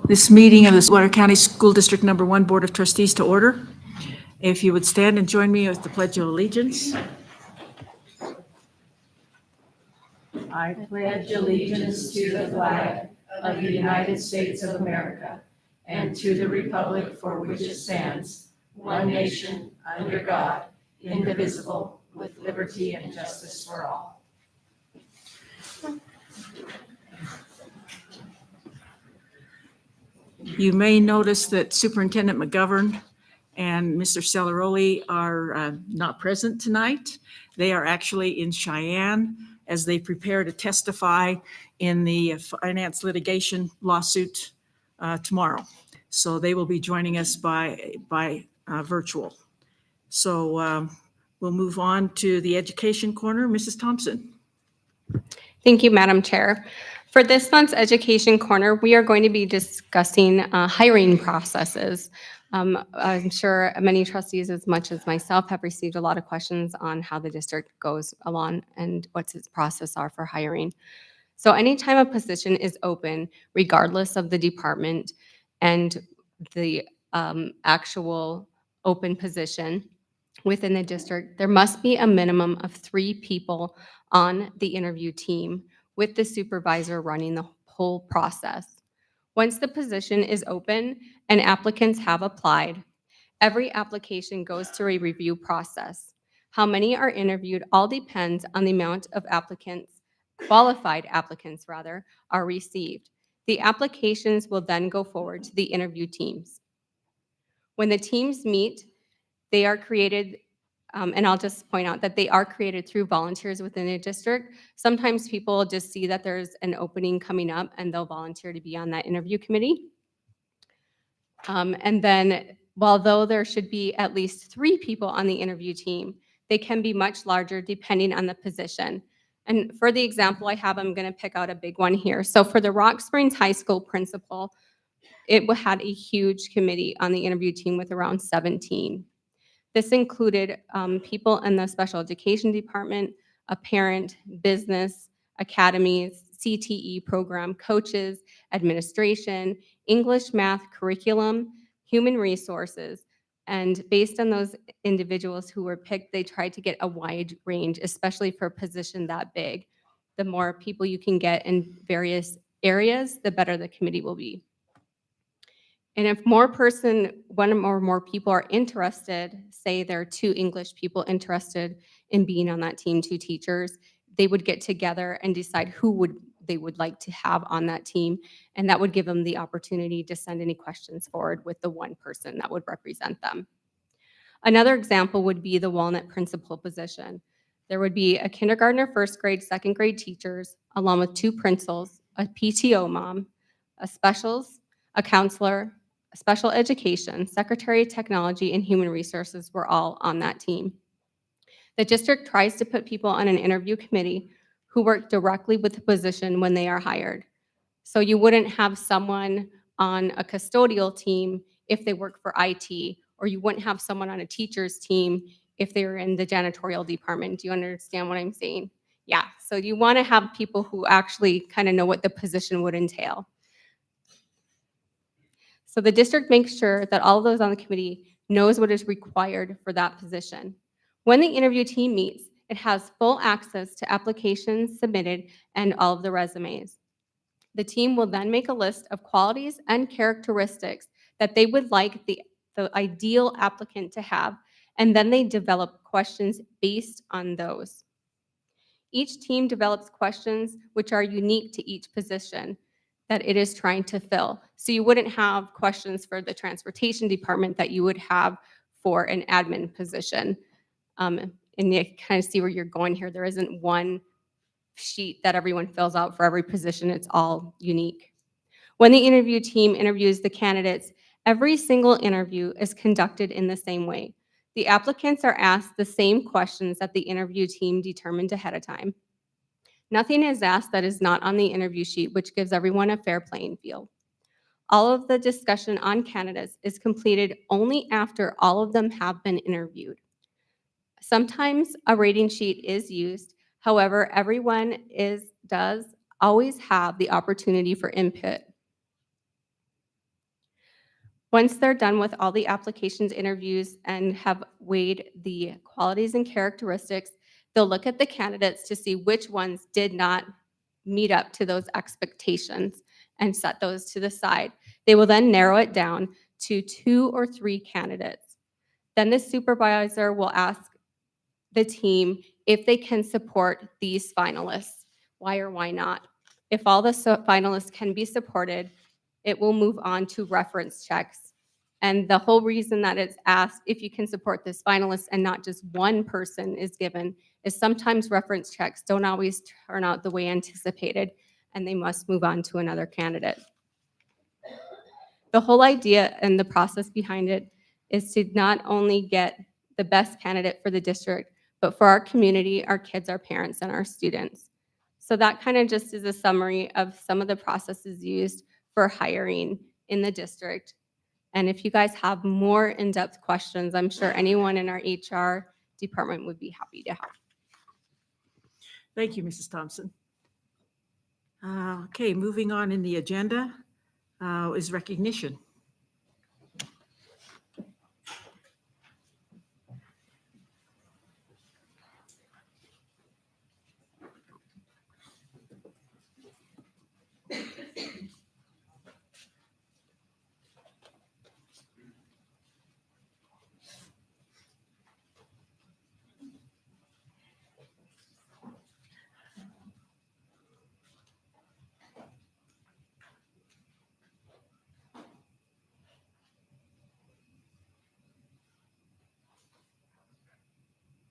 This meeting of the Sweater County School District Number 1 Board of Trustees to order. If you would stand and join me with the Pledge of Allegiance. I pledge allegiance to the flag of the United States of America and to the republic for which it stands, one nation, under God, indivisible, with liberty and justice for all. You may notice that Superintendent McGovern and Mr. Celeroli are not present tonight. They are actually in Cheyenne as they prepare to testify in the finance litigation lawsuit tomorrow. So they will be joining us by virtual. So we'll move on to the education corner. Mrs. Thompson. Thank you, Madam Chair. For this month's Education Corner, we are going to be discussing hiring processes. I'm sure many trustees, as much as myself, have received a lot of questions on how the district goes along and what its process are for hiring. So anytime a position is open, regardless of the department and the actual open position within the district, there must be a minimum of 3 people on the interview team, with the supervisor running the whole process. Once the position is open and applicants have applied, every application goes through a review process. How many are interviewed all depends on the amount of qualified applicants rather, are received. The applications will then go forward to the interview teams. When the teams meet, they are created, and I'll just point out that they are created through volunteers within the district. Sometimes people just see that there's an opening coming up and they'll volunteer to be on that interview committee. And then, although there should be at least 3 people on the interview team, they can be much larger depending on the position. And for the example I have, I'm going to pick out a big one here. So for the Rock Springs High School principal, it had a huge committee on the interview team with around 17. This included people in the special education department, a parent, business, academies, CTE program, coaches, administration, English, math, curriculum, human resources. And based on those individuals who were picked, they tried to get a wide range, especially for a position that big. The more people you can get in various areas, the better the committee will be. And if one or more people are interested, say there are 2 English people interested in being on that team, 2 teachers, they would get together and decide who they would like to have on that team, and that would give them the opportunity to send any questions forward with the one person that would represent them. Another example would be the Walnut principal position. There would be a kindergartner, first grade, second grade teachers, along with 2 principals, a PTO mom, a specials, a counselor, special education, secretary of technology, and human resources were all on that team. The district tries to put people on an interview committee who work directly with the position when they are hired. So you wouldn't have someone on a custodial team if they work for IT, or you wouldn't have someone on a teacher's team if they were in the janitorial department. Do you understand what I'm saying? Yeah, so you want to have people who actually kind of know what the position would entail. So the district makes sure that all of those on the committee knows what is required for that position. When the interview team meets, it has full access to applications submitted and all of the resumes. The team will then make a list of qualities and characteristics that they would like the ideal applicant to have, and then they develop questions based on those. Each team develops questions which are unique to each position that it is trying to fill. So you wouldn't have questions for the transportation department that you would have for an admin position. And you kind of see where you're going here. There isn't one sheet that everyone fills out for every position. It's all unique. When the interview team interviews the candidates, every single interview is conducted in the same way. The applicants are asked the same questions that the interview team determined ahead of time. Nothing is asked that is not on the interview sheet, which gives everyone a fair playing field. All of the discussion on candidates is completed only after all of them have been interviewed. Sometimes a rating sheet is used. However, everyone does always have the opportunity for input. Once they're done with all the applications, interviews, and have weighed the qualities and characteristics, they'll look at the candidates to see which ones did not meet up to those expectations and set those to the side. They will then narrow it down to 2 or 3 candidates. Then the supervisor will ask the team if they can support these finalists. Why or why not? If all the finalists can be supported, it will move on to reference checks. And the whole reason that it's asked if you can support this finalist and not just one person is given is sometimes reference checks don't always turn out the way anticipated, and they must move on to another candidate. The whole idea and the process behind it is to not only get the best candidate for the district, but for our community, our kids, our parents, and our students. So that kind of just is a summary of some of the processes used for hiring in the district. And if you guys have more in-depth questions, I'm sure anyone in our HR department would be happy to help. Thank you, Mrs. Thompson. Okay, moving on in the agenda is recognition.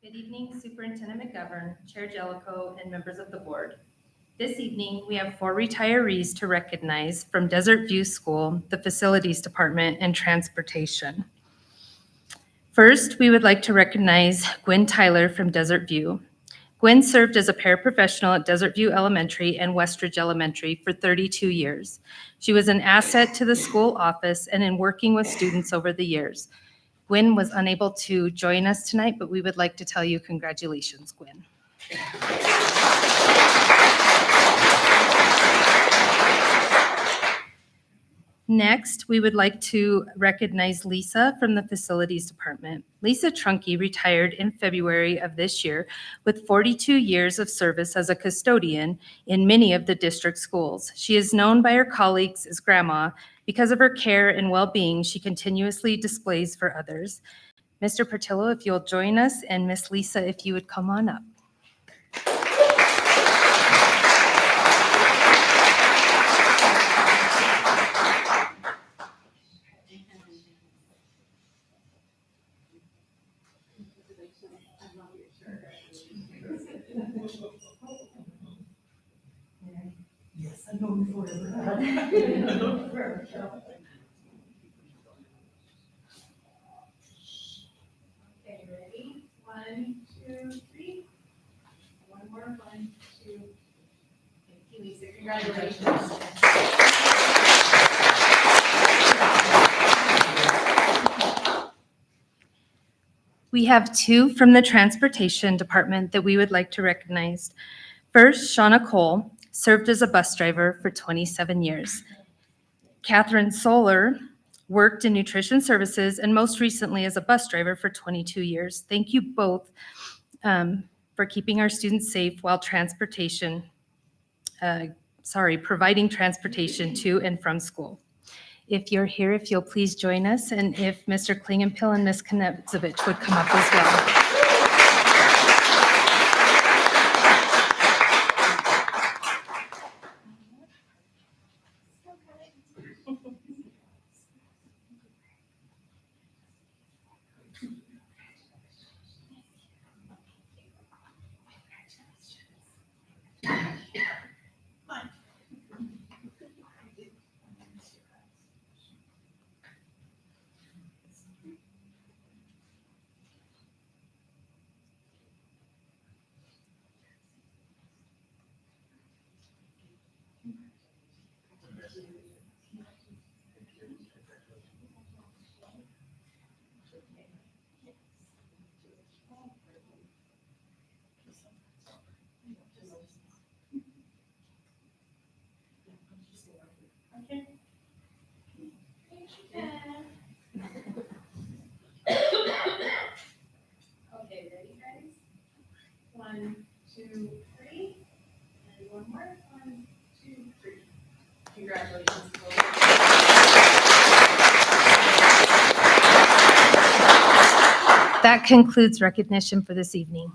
Good evening, Superintendent McGovern, Chair Jellicoe, and members of the board. This evening, we have 4 retirees to recognize from Desert View School, the Facilities Department, and Transportation. First, we would like to recognize Gwen Tyler from Desert View. Gwen served as a paraprofessional at Desert View Elementary and Westridge Elementary for 32 years. She was an asset to the school office and in working with students over the years. Gwen was unable to join us tonight, but we would like to tell you congratulations, Gwen. Next, we would like to recognize Lisa from the Facilities Department. Lisa Trunke retired in February of this year with 42 years of service as a custodian in many of the district schools. She is known by her colleagues as Grandma because of her care and well-being she continuously displays for others. Mr. Portillo, if you'll join us, and Miss Lisa, if you would come on up. Yes, I know you forever. Okay, ready? 1, 2, 3. One more. 1, 2. Thank you, Lisa. Congratulations. We have 2 from the Transportation Department that we would like to recognize. First, Shauna Cole served as a bus driver for 27 years. Catherine Solar worked in nutrition services and most recently as a bus driver for 22 years. Thank you both for keeping our students safe while providing transportation to and from school. If you're here, if you'll please join us, and if Mr. Klingenpill and Ms. Konevzovich would come up as well. That concludes recognition for this evening.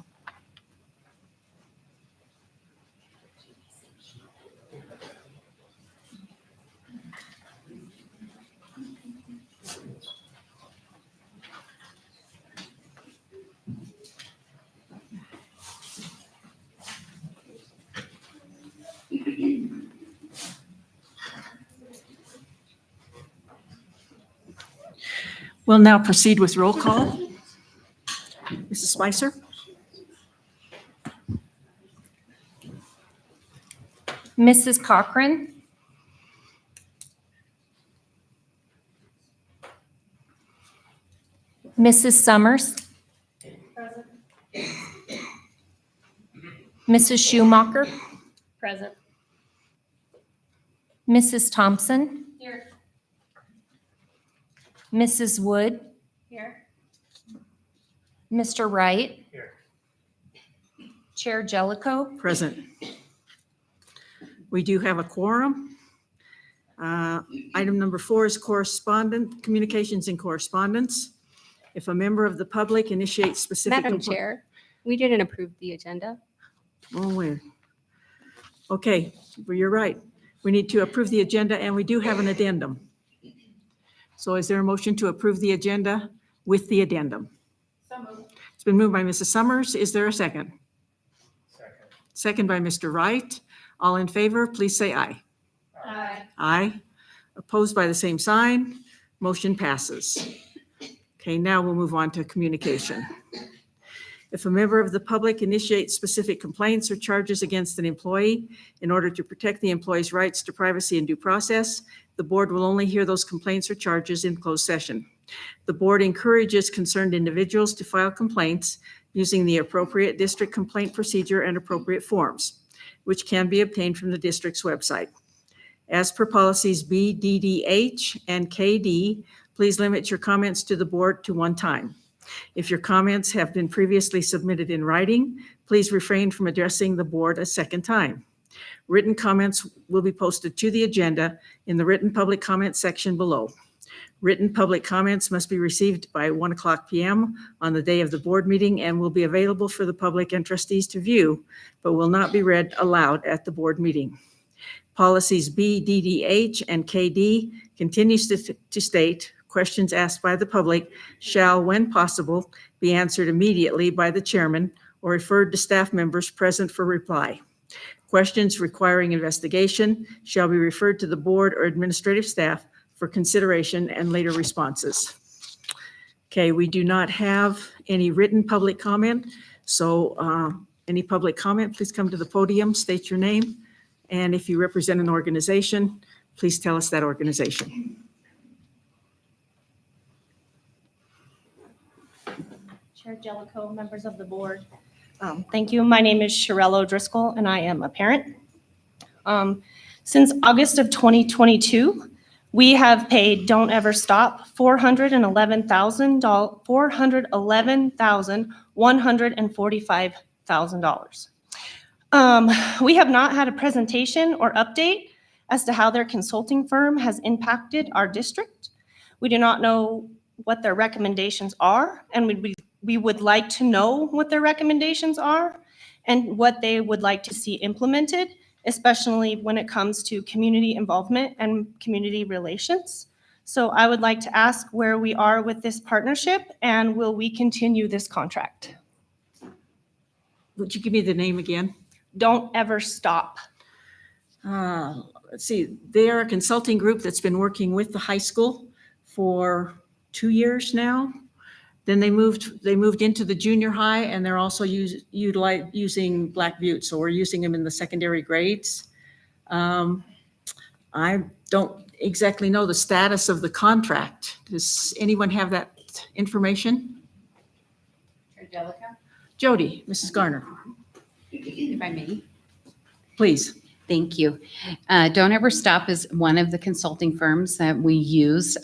We'll now proceed with roll call. Mrs. Spicer? Mrs. Cochran? Mrs. Summers? Mrs. Schumacher? Present. Mrs. Thompson? Here. Mrs. Wood? Here. Mr. Wright? Here. Chair Jellicoe? Present. We do have a quorum. Item number 4 is communications and correspondence. If a member of the public initiates specific. Madam Chair, we didn't approve the agenda. Oh, where? Okay, well, you're right. We need to approve the agenda, and we do have an addendum. So is there a motion to approve the agenda with the addendum? So moved. It's been moved by Mrs. Summers. Is there a second? Second. Second by Mr. Wright. All in favor, please say aye. Aye. Aye. Opposed by the same sign. Motion passes. Okay, now we'll move on to communication. If a member of the public initiates specific complaints or charges against an employee in order to protect the employee's rights to privacy and due process, the board will only hear those complaints or charges in closed session. The board encourages concerned individuals to file complaints using the appropriate district complaint procedure and appropriate forms, which can be obtained from the district's website. As per policies B, DDH, and KD, please limit your comments to the board to one time. If your comments have been previously submitted in writing, please refrain from addressing the board a second time. Written comments will be posted to the agenda in the written public comment section below. Written public comments must be received by 1:00 p.m. on the day of the board meeting and will be available for the public and trustees to view, but will not be read aloud at the board meeting. Policies B, DDH, and KD continues to state, questions asked by the public shall, when possible, be answered immediately by the chairman or referred to staff members present for reply. Questions requiring investigation shall be referred to the board or administrative staff for consideration and later responses. Okay, we do not have any written public comment, so any public comment, please come to the podium, state your name, and if you represent an organization, please tell us that organization. Chair Jellicoe, members of the board. Thank you. My name is Sherelle O'Driscoll, and I am a parent. Since August of 2022, we have paid Don't Ever Stop $411,145,000. We have not had a presentation or update as to how their consulting firm has impacted our district. We do not know what their recommendations are, and we would like to know what their recommendations are and what they would like to see implemented, especially when it comes to community involvement and community relations. So I would like to ask where we are with this partnership, and will we continue this contract? Would you give me the name again? Don't Ever Stop. Let's see, they are a consulting group that's been working with the high school for 2 years now. Then they moved into the junior high, and they're also using Black Butte, so we're using them in the secondary grades. I don't exactly know the status of the contract. Does anyone have that information? Chair Jellicoe, Jody, Mrs. Garner, if I may. please. Thank you. Don't Ever Stop is one of the consulting firms that we use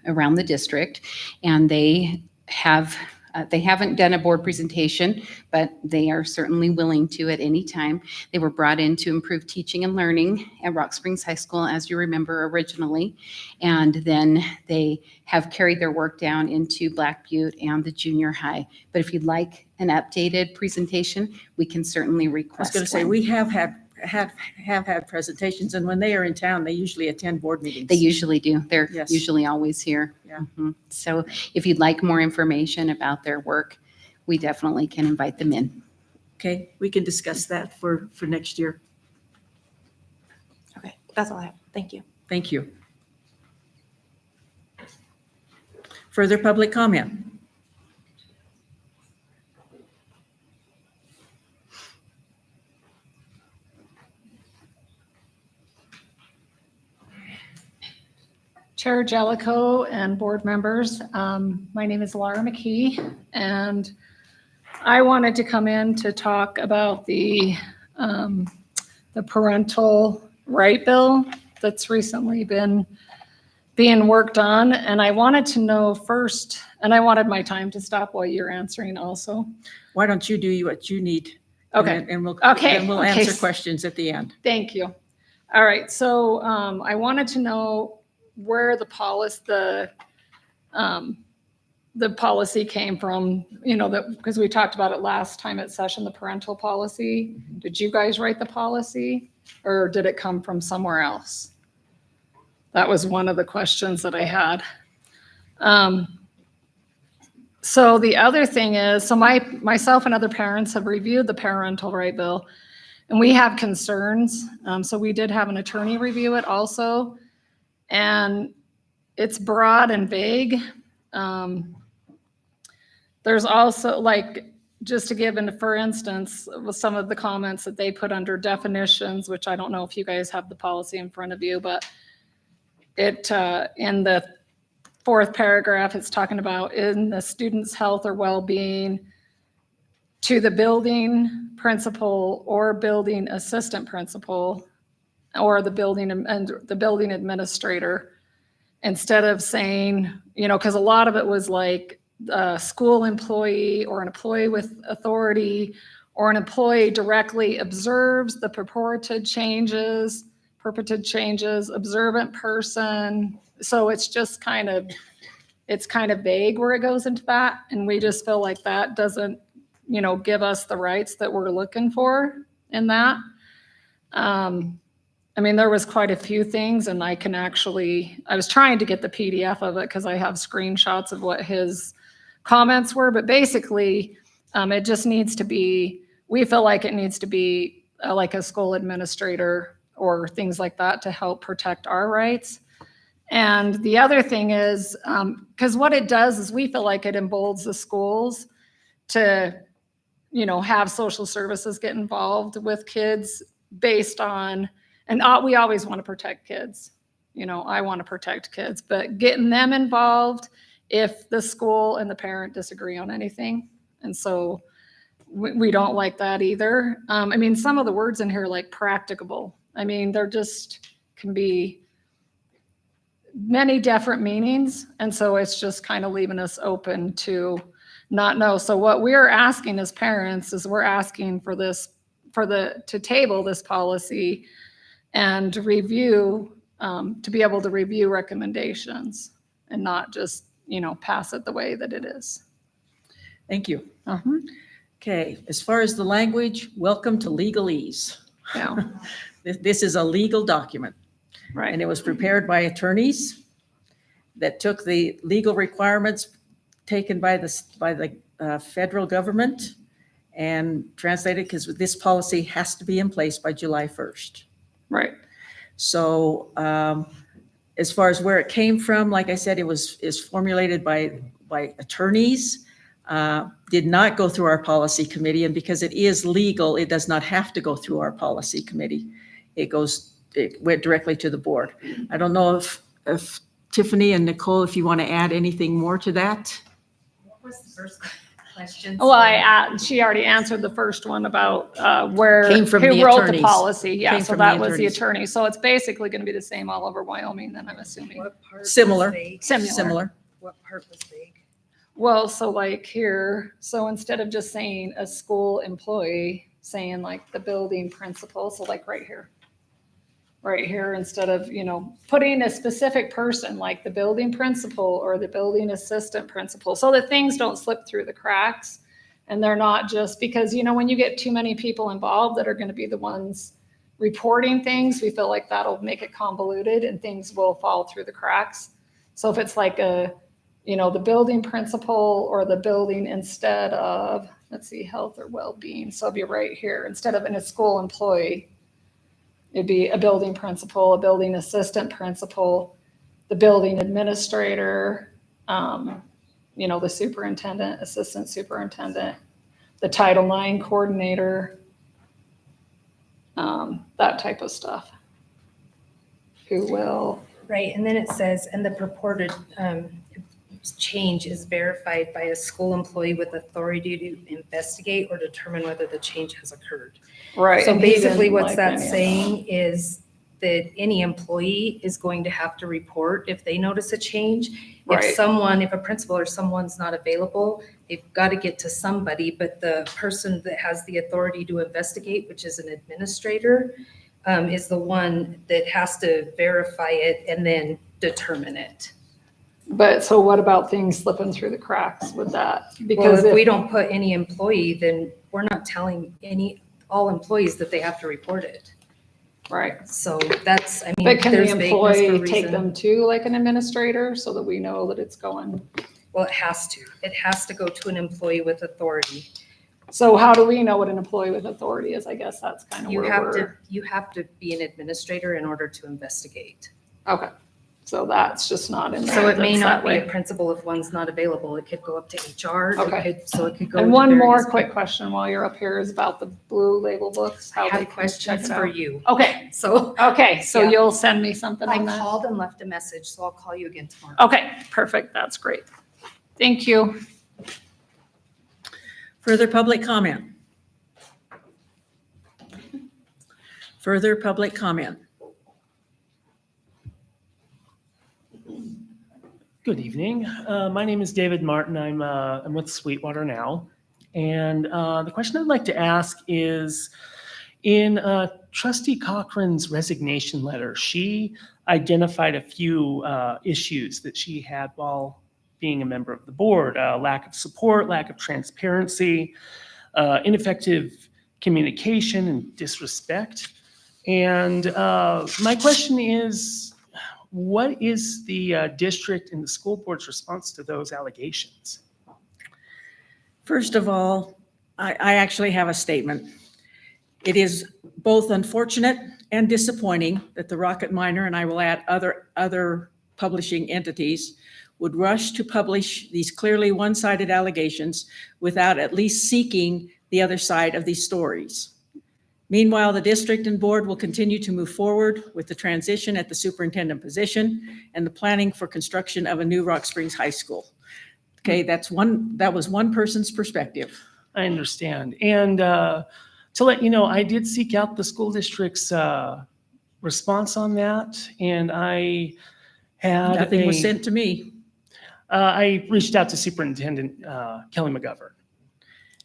around the district, and they have They haven't done a board presentation, but they are certainly willing to at any time. They were brought in to improve teaching and learning at Rock Springs High School, as you remember originally. And then they have carried their work down into Black Butte and the junior high. But if you'd like an updated presentation, we can certainly I was request going to say, one. we have had presentations, and when they are in town, they usually attend board meetings. They usually do. They're Yes. usually always here. Yeah. Mhm. So if you'd like more information about their work, we definitely can invite them in. Okay, we can discuss that for next year. Okay, that's all I have. Thank you. Thank you. Further public comment? Chair Jellicoe and board members, my name is Laura McKee, and I wanted to come in to talk about the parental right bill that's recently been being worked on. And I wanted to know first, and I wanted my time to stop while you're answering also. Why don't you do what you need? Okay. And we'll, Okay, then we'll okay. answer questions at the end. Thank you. All right, so I wanted to know where the policy came from, you know, that, because we talked about it last time at session, the parental policy. Did you guys write the policy, or did it come from somewhere else? That was one of the questions that I had. So the other thing is, so myself and other parents have reviewed the parental right bill, and we have concerns. So we did have an attorney review it also. And it's broad and vague. There's also, like, just to give, for instance, with some of the comments that they put under definitions, which I don't know if you guys have the policy in front of you, but it, in the fourth paragraph, it's talking about in the student's health or well-being to the building principal or building assistant principal or the building and the building administrator, instead of saying, you know, because a lot of it was like a school employee or an employee with authority or an employee directly observes the purported changes, observant person. So it's just kind of vague where it goes into that. And we just feel like that doesn't, you know, give us the rights that we're looking for in that. I mean, there was quite a few things, and I was trying to get the PDF of it because I have screenshots of what his comments were, but basically it just needs to be, we feel like it needs to be like a school administrator or things like that to help protect our rights. And the other thing is, because what it does is we feel like it emboldens the schools to, you know, have social services get involved with kids based on, and we always want to protect kids. You know, I want to protect kids, but getting them involved if the school and the parent disagree on anything. And so we don't like that either. I mean, some of the words in here, like practicable, I mean, they're just can be many different meanings. And so it's just kind of leaving us open to not know. So what we're asking as parents is we're asking for this, to table this policy and review, to be able to review recommendations and not just, you know, pass it the way that it is. Thank you. Okay, as far as the language, welcome to legalese. Yeah, This is a legal document, and right. it was prepared by attorneys that took the legal requirements taken by the federal government and translated, because this policy has to be in place by July 1st. Right. So as far as where it came from, like I said, is formulated by attorneys, did not go through our policy committee. And because it is legal, it does not have to go through our policy committee. It went directly to the board. I don't know if Tiffany and Nicole, if you want to add anything more to that. What was the first question? Well, she already answered the first one about where, Came from who the wrote the attorneys. policy. Yeah, Came so from the that was the attorneys. attorney. So it's basically going to be the same all over Wyoming then, I'm assuming. What part was Similar. vague? Similar. Similar. What part was vague? Well, so like here, so instead of just saying a school employee, saying like the building principal, so like right here, instead of, putting a specific person like the building principal or the building assistant principal, so that things don't slip through the cracks. And they're not just because, when you get too many people involved that are going to be the ones reporting things, we feel like that'll make it convoluted and things will fall through the cracks. So if it's like the building principal or the building instead of, let's see, health or well-being. So it'll be right here, instead of in a school employee, it'd be a building principal, a building assistant principal, the building administrator, the superintendent, assistant superintendent, the Title IX coordinator, that type of stuff. Who will, Right, and then it says, and the purported change is verified by a school employee with authority to investigate or determine whether the change has occurred. right. So and he basically didn't what's like that any of saying is that any employee is going to have to report if they notice a change. Right. If a principal or someone's not available, they've got to get to somebody, but the person that has the authority to investigate, which is an administrator, is the one that has to verify it and then determine it. But so what about things slipping through the cracks with that? Well, Because if we don't put any employee, then we're not telling all employees that they have to report it. right. So that's, I mean, But can the there's vagueness for a employee take reason. them to like an administrator so that we know that it's going? Well, it has to. It has to go to an employee with authority. So how do we know what an employee with authority is? I guess that's kind of You where have to, we're, you have to be an administrator in order to investigate. okay. So that's just not in there. So it may That's not that be a way. principal if one's not available. It could go up to HR. Okay. It could go. And to one more various quick people. question while you're up here is about the blue label books. I How they have can check questions it for out. you. Okay, So okay, so Yeah. you'll send me something I on that? called and left a message, so I'll call you again tomorrow. Okay, perfect, that's great. Thank you. Further public comment? Further public comment? Good evening. My name is David Martin. I'm with Sweetwater now. And the question I'd like to ask is, in Trustee Cochran's resignation letter, she identified a few issues that she had while being a member of the board: lack of support, lack of transparency, ineffective communication, and disrespect. And my question is, what is the district and the school board's response to those allegations? First of all, I actually have a statement. It is both unfortunate and disappointing that the Rocket Miner, and I will add other publishing entities, would rush to publish these clearly one-sided allegations without at least seeking the other side of these stories. Meanwhile, the district and board will continue to move forward with the transition at the superintendent position and the planning for construction of a new Rock Springs High School. Okay, that was one person's perspective. I understand. And to let you know, I did seek out the school district's response on that, and I had Nothing was sent to me. I reached out to Superintendent Kelly McGovern.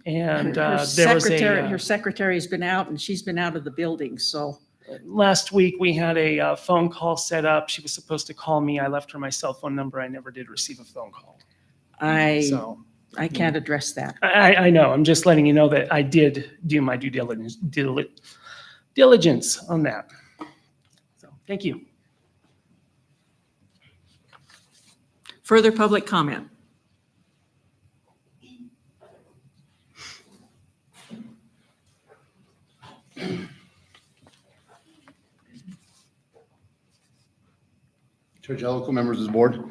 And Her there was her a, secretary's been out and she's been out of the building, so. last week we had a phone call set up. She was supposed to call me. I left her my cell phone number. I never did receive a phone call. So I can't address that. I know. I'm just letting you know that I did do my due diligence on that. So thank you. Further public comment? Chair Jellicoe, members of the board.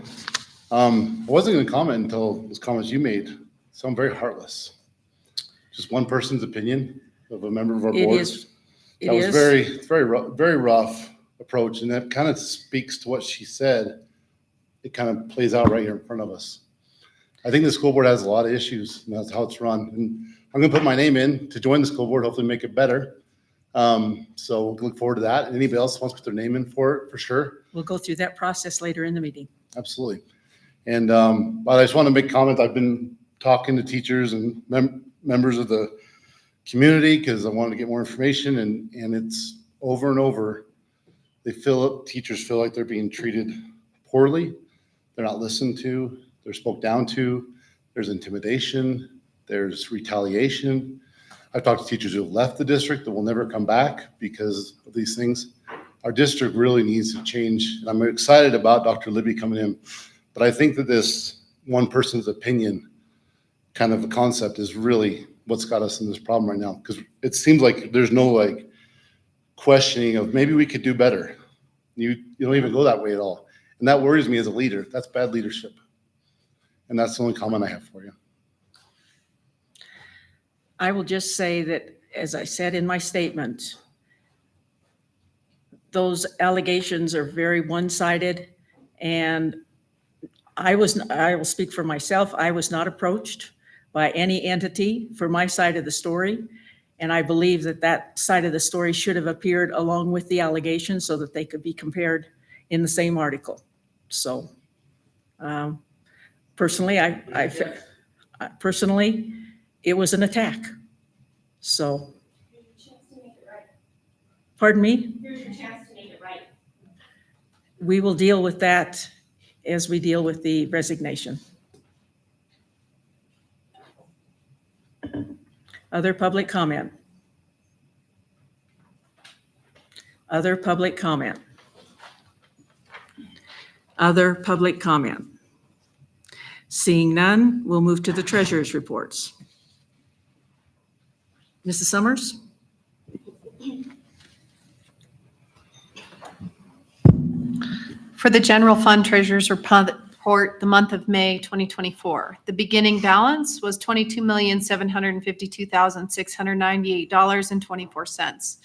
I wasn't going to comment until those comments you made sound very heartless. Just one person's opinion of a member of our It board. is. It That was is. very rough approach, and that kind of speaks to what she said. It kind of plays out right here in front of us. I think the school board has a lot of issues, and that's how it's run. And I'm going to put my name in to join the school board, hopefully make it better. So we'll look forward to that. Anybody else wants to put their name in for it, for sure. We'll go through that process later in the meeting. Absolutely. And, but I just want to make comment. I've been talking to teachers and members of the community because I wanted to get more information, and it's over and over. Teachers feel like they're being treated poorly. They're not listened to. They're spoke down to. There's intimidation. There's retaliation. I've talked to teachers who have left the district that will never come back because of these things. Our district really needs to change. And I'm excited about Dr. Libby coming in, but I think that this one person's opinion kind of a concept is really what's got us in this problem right now. Because it seems like there's no like questioning of maybe we could do better. You don't even go that way at all. And that worries me as a leader. That's bad leadership. And that's the only comment I have for you. I will just say that, as I said in my statement, those allegations are very one-sided, and I will speak for myself. I was not approached by any entity for my side of the story, and I believe that that side of the story should have appeared along with the allegations so that they could be compared in the same article. So personally, personally, it was an attack. So, pardon me? Here's your chance to make it right. We will deal with that as we deal with the resignation. Other public comment? Other public comment? Other public comment? Seeing none, we'll move to the treasurer's reports. Mrs. Summers? For the general fund treasurer's report, the month of May 2024, the beginning balance was $22,752,698.24.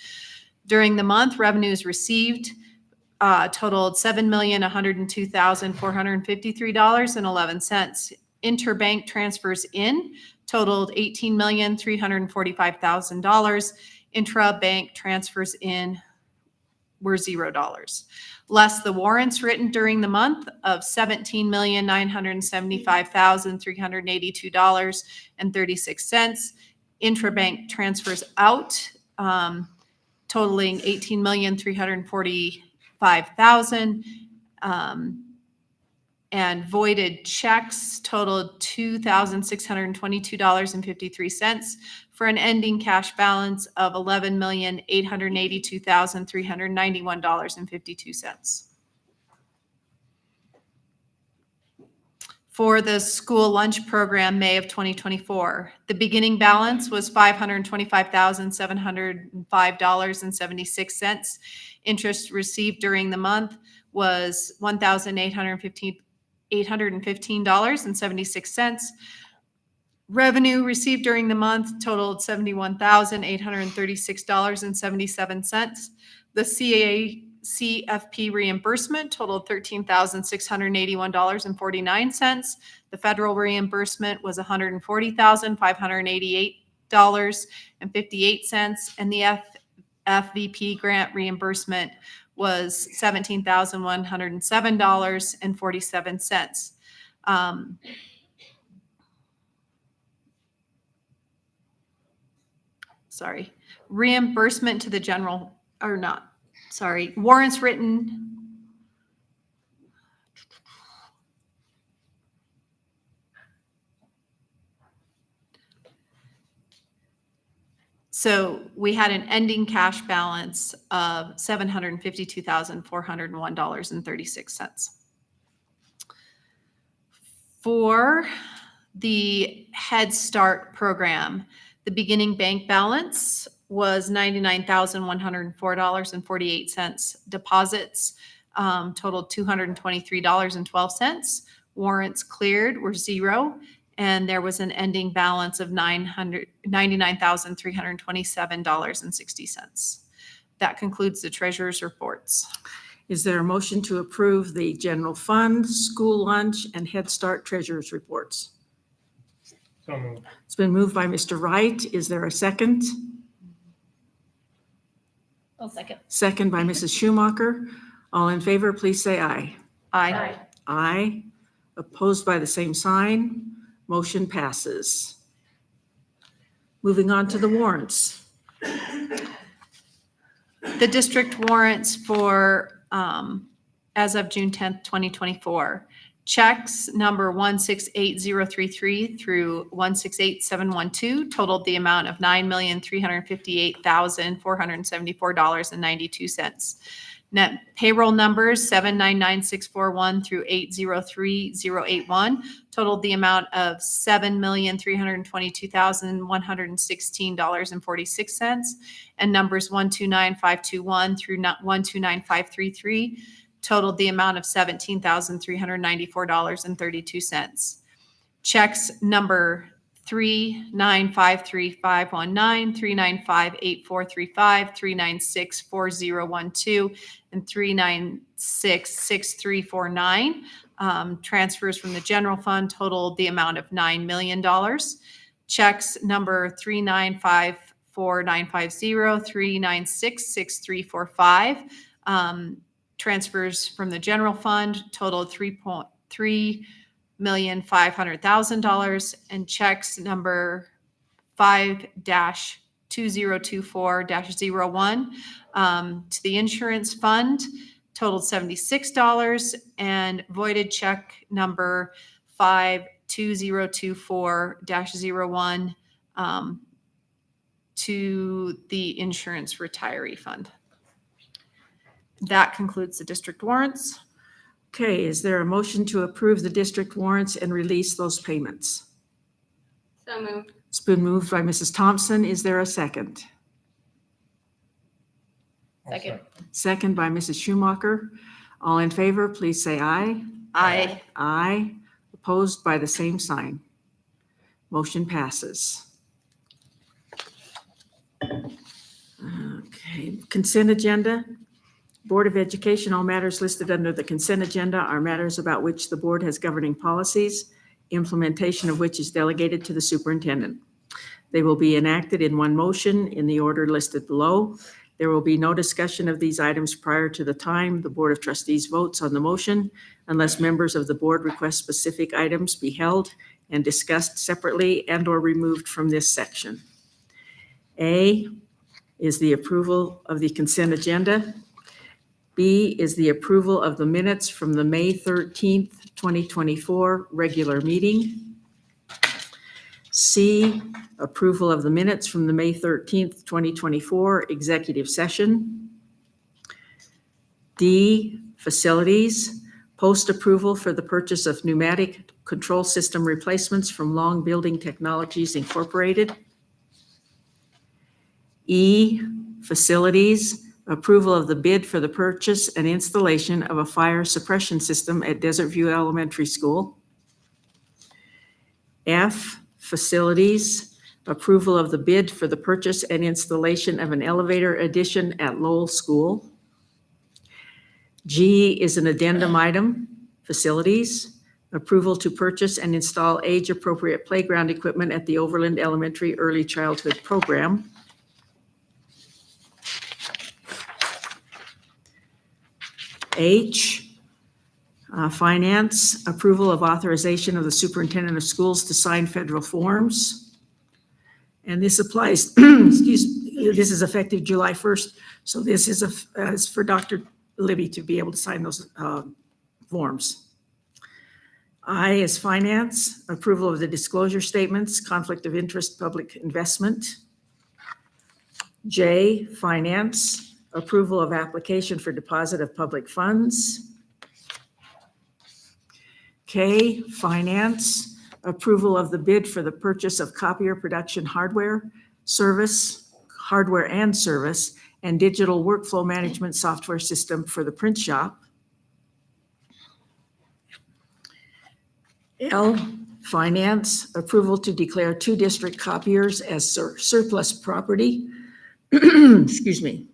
During the month, revenues received totaled $7,102,453.11. Interbank transfers in totaled $18,345,000. Intra-bank transfers in were $0. Less the warrants written during the month of $17,975,382.36. Intrabank transfers out totaling $18,345,000. And voided checks totaled $2,622.53 for an ending cash balance of $11,882,391.52. For the school lunch program, May of 2024, the beginning balance was $525,705.76. Interest received during the month was $1,815.76. Revenue received during the month totaled $71,836.77. The CFP reimbursement totaled $13,681.49. The federal reimbursement was $140,588.58, and the FVP grant reimbursement was $17,107.47. Reimbursement to the general, or not, sorry, warrants written. So we had an ending cash balance of $752,401.36. For the Head Start program, the beginning bank balance was $99,104.48. Deposits totaled $223.12. Warrants cleared were $0. And there was an ending balance of $99,327.60. That concludes the treasurer's reports. Is there a motion to approve the general fund, school lunch, and Head Start treasurer's reports? So moved. It's been moved by Mr. Wright. Is there a second? I'll second. Second by Mrs. Schumacher. All in favor, please say aye. Aye. Aye. Opposed by the same sign. Motion passes. Moving on to the warrants. The district warrants for, as of June 10th, 2024. Checks number 168033 through 168712 totaled the amount of $9,358,474.92. Net payroll numbers 799641 through 803081 totaled the amount of $7,322,116.46. And numbers 129521 through 129533 totaled the amount of $17,394.32. Checks number 3953519, 3958435, 3964012, and 3966349. Transfers from the general fund totaled the amount of $9 million. Checks number 3954950, 3966345. Transfers from the general fund totaled $3,500,000, and checks number 5-2024-01 to the insurance fund totaled $76, and voided check number 5-2024-01 to the insurance retiree fund. That concludes the district warrants. Okay, is there a motion to approve the district warrants and release those payments? So moved. It's been moved by Mrs. Thompson. Is there a second? Second. Second by Mrs. Schumacher. All in favor, please say aye. Aye. Aye. Opposed by the same sign. Motion passes. Okay, consent agenda. Board of Education, all matters listed under the consent agenda are matters about which the board has governing policies, implementation of which is delegated to the superintendent. They will be enacted in one motion in the order listed below. There will be no discussion of these items prior to the time the Board of Trustees votes on the motion unless members of the board request specific items be held and discussed separately and/or removed from this section. A is the approval of the consent agenda. B is the approval of the minutes from the May 13th, 2024 regular meeting. C, approval of the minutes from the May 13th, 2024 executive session. D, facilities, post approval for the purchase of pneumatic control system replacements from Long Building Technologies Incorporated. E, facilities, approval of the bid for the purchase and installation of a fire suppression system at Desert View Elementary School. F, facilities, approval of the bid for the purchase and installation of an elevator addition at Lowell School. G is an addendum item, facilities, approval to purchase and install age-appropriate playground equipment at the Overland Elementary Early Childhood Program. H, finance, approval of authorization of the superintendent of schools to sign federal forms. And this applies, this is effective July 1st. So this is for Dr. Libby to be able to sign those forms. I is finance, approval of the disclosure statements, conflict of interest, public investment. J, finance, approval of application for deposit of public funds. K, finance, approval of the bid for the purchase of copier production hardware and service, and digital workflow management software system for the print shop. L, finance, approval to declare 2 district copiers as surplus property. Excuse me.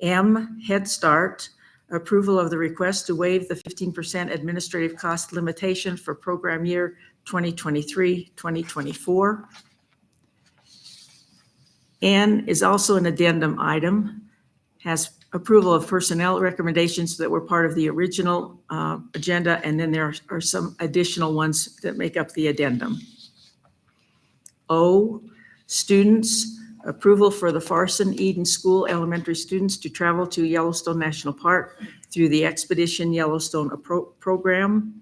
M, Head Start, approval of the request to waive the 15% administrative cost limitation for program year 2023-2024. N is also an addendum item, has approval of personnel recommendations that were part of the original agenda, and then there are some additional ones that make up the addendum. O, students, approval for the Farson Eden School elementary students to travel to Yellowstone National Park through the Expedition Yellowstone program.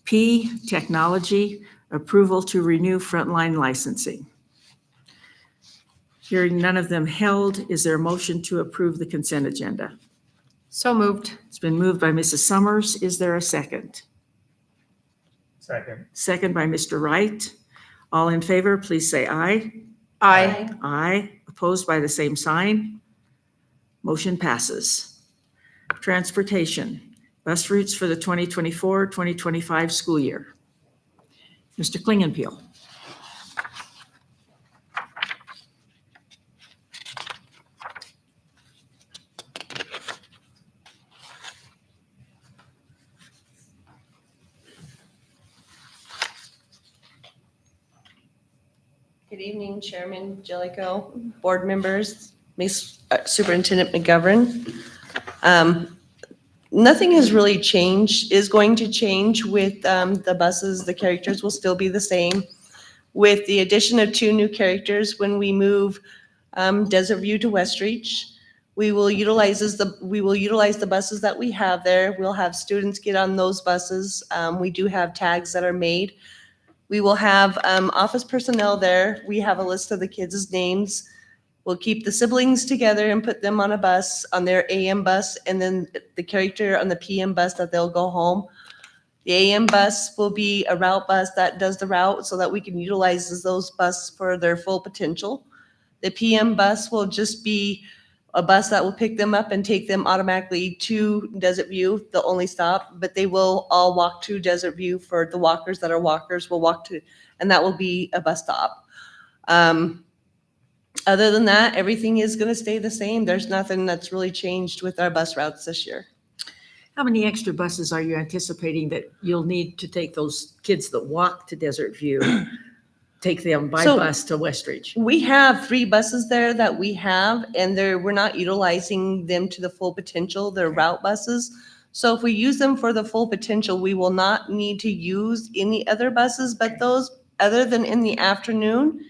P, technology, approval to renew frontline licensing. Hearing none of them held, is there a motion to approve the consent agenda? So moved. It's been moved by Mrs. Summers. Is there a second? Second. Second by Mr. Wright. All in favor, please say aye. Aye. Aye. Opposed by the same sign. Motion passes. Transportation, bus routes for the 2024-2025 school year. Mr. Klingenpeel. Good evening, Chairman Jellicoe, board members, Superintendent McGovern. Nothing has really changed, is going to change with the buses. The characters will still be the same. With the addition of 2 new characters, when we move Desert View to Westreach, we will utilize the buses that we have there. We'll have students get on those buses. We do have tags that are made. We will have office personnel there. We have a list of the kids' names. We'll keep the siblings together and put them on a bus, on their AM bus, and then the character on the PM bus that they'll go home. The AM bus will be a route bus that does the route so that we can utilize those buses for their full potential. The PM bus will just be a bus that will pick them up and take them automatically to Desert View, the only stop, but they will all walk to Desert View. For the walkers that are walkers will walk to, and that will be a bus stop. Other than that, everything is going to stay the same. There's nothing that's really changed with our bus routes this year. How many extra buses are you anticipating that you'll need to take those kids that walk to Desert View, take them by So- bus to Westreach? We have 3 buses there that we have, and we're not utilizing them to the full potential. They're route buses. So if we use them for the full potential, we will not need to use any other buses, but those, other than in the afternoon,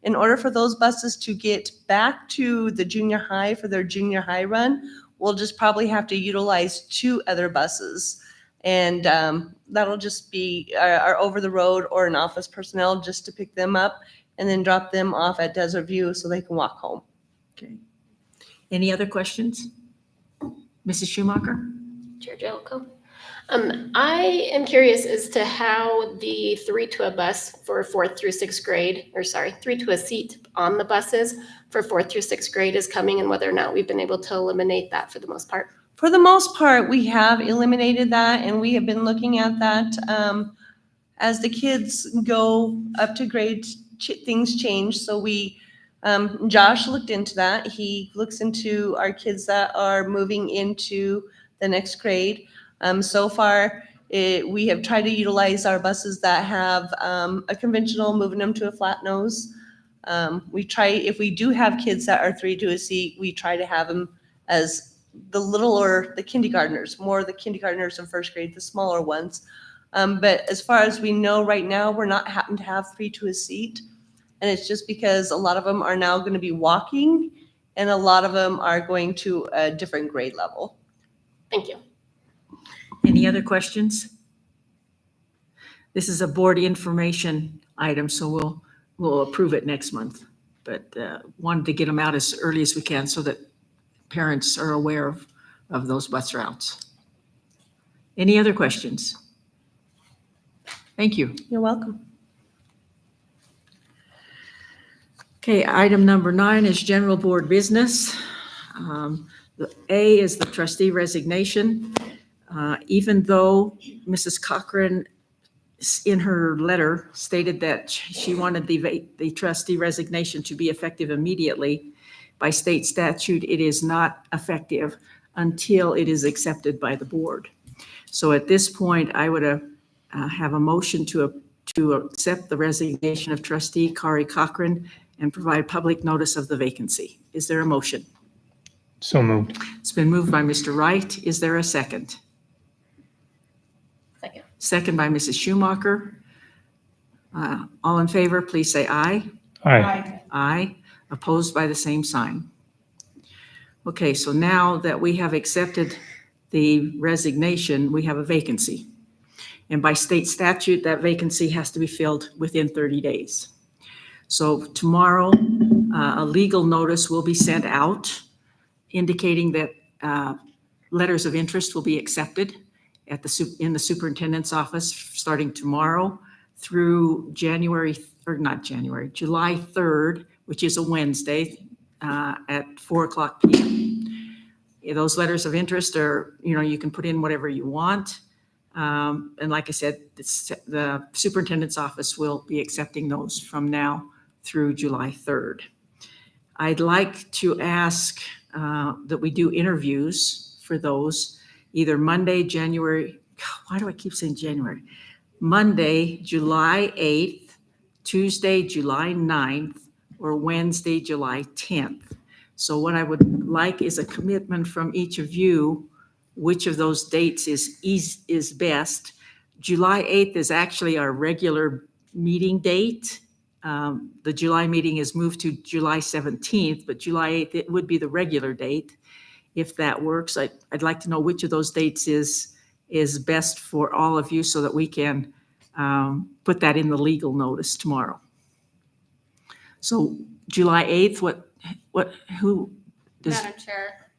in order for those buses to get back to the junior high for their junior high run, we'll just probably have to utilize 2 other buses. And that'll just be our over the road or an office personnel just to pick them up and then drop them off at Desert View so they can walk home. Okay. Any other questions? Mrs. Schumacher? Chair Jellicoe. I am curious as to how the 3 to a bus for 4th through 6th grade, 3 to a seat on the buses for 4th through 6th grade is coming, and whether or not we've been able to eliminate that for the most part. For the most part, we have eliminated that, and we have been looking at that as the kids go up to grade, things change. So Josh looked into that. He looks into our kids that are moving into the next grade. So far, we have tried to utilize our buses that have a conventional, moving them to a flat nose. If we do have kids that are 3 to a seat, we try to have them as the littler, the kindergartners, more the kindergartners in 1st grade, the smaller ones. But as far as we know right now, we're not happen to have 3 to a seat. And it's just because a lot of them are now going to be walking and a lot of them are going to a different grade level. Thank you. Any other questions? This is a board information item, so we'll approve it next month. But wanted to get them out as early as we can so that parents are aware of those bus routes. Any other questions? Thank you. You're welcome. Okay, item number 9 is general board business. The A is the trustee resignation. Even though Mrs. Cochran in her letter stated that she wanted the trustee resignation to be effective immediately, by state statute, it is not effective until it is accepted by the board. So at this point, I would have a motion to accept the resignation of trustee Kari Cochran and provide public notice of the vacancy. Is there a motion? So moved. It's been moved by Mr. Wright. Is there a second? Second. Second by Mrs. Schumacher. All in favor, please say aye. Aye. Aye. Opposed by the same sign. Okay, so now that we have accepted the resignation, we have a vacancy. And by state statute, that vacancy has to be filled within 30 days. So tomorrow, a legal notice will be sent out indicating that letters of interest will be accepted in the superintendent's office starting tomorrow through July 3rd, which is a Wednesday, at 4:00 p.m. Those letters of interest are, you can put in whatever you want. And like I said, the superintendent's office will be accepting those from now through July 3rd. I'd like to ask that we do interviews for those either Monday, why do I keep saying January? Monday, July 8th, Tuesday, July 9th, or Wednesday, July 10th. So what I would like is a commitment from each of you, which of those dates is best. July 8th is actually our regular meeting date. The July meeting is moved to July 17th, but July 8th, it would be the regular date. If that works, I'd like to know which of those dates is best for all of you so that we can put that in the legal notice tomorrow. So July 8th, who does, Madam Chair,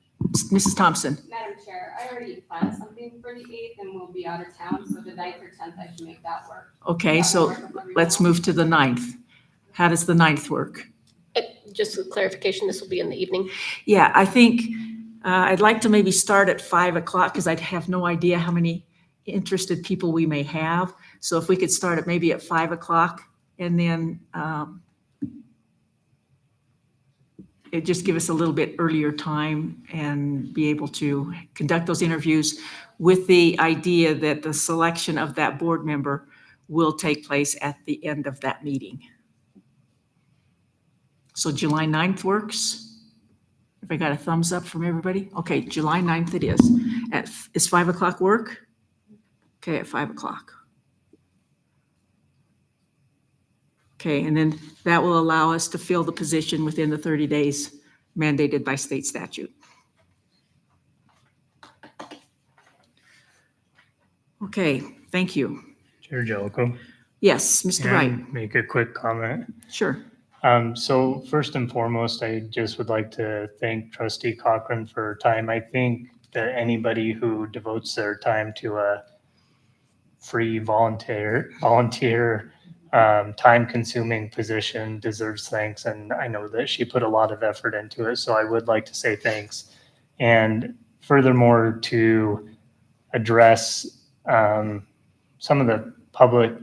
Mrs. Thompson? Madam Chair, I already planned something for the 8th and we'll be out of town, so the 9th or 10th, I can make that work. Okay, so let's move to the 9th. How does the 9th work? Just a clarification, this will be in the evening. Yeah, I think I'd like to maybe start at 5:00 because I'd have no idea how many interested people we may have. So if we could start at maybe at 5:00 and then it just give us a little bit earlier time and be able to conduct those interviews with the idea that the selection of that board member will take place at the end of that meeting. So July 9th works? If I got a thumbs up from everybody? Okay, July 9th it is. Is 5:00 work? Okay, at 5:00. Okay, and then that will allow us to fill the position within the 30 days mandated by state statute. Okay, thank you. Chair Jellicoe. Yes, Mr. Wright, Can I make a quick comment? sure. So first and foremost, I just would like to thank Trustee Cochran for her time. I think that anybody who devotes their time to a free volunteer time-consuming position deserves thanks, and I know that she put a lot of effort into it, so I would like to say thanks. And furthermore, to address some of the public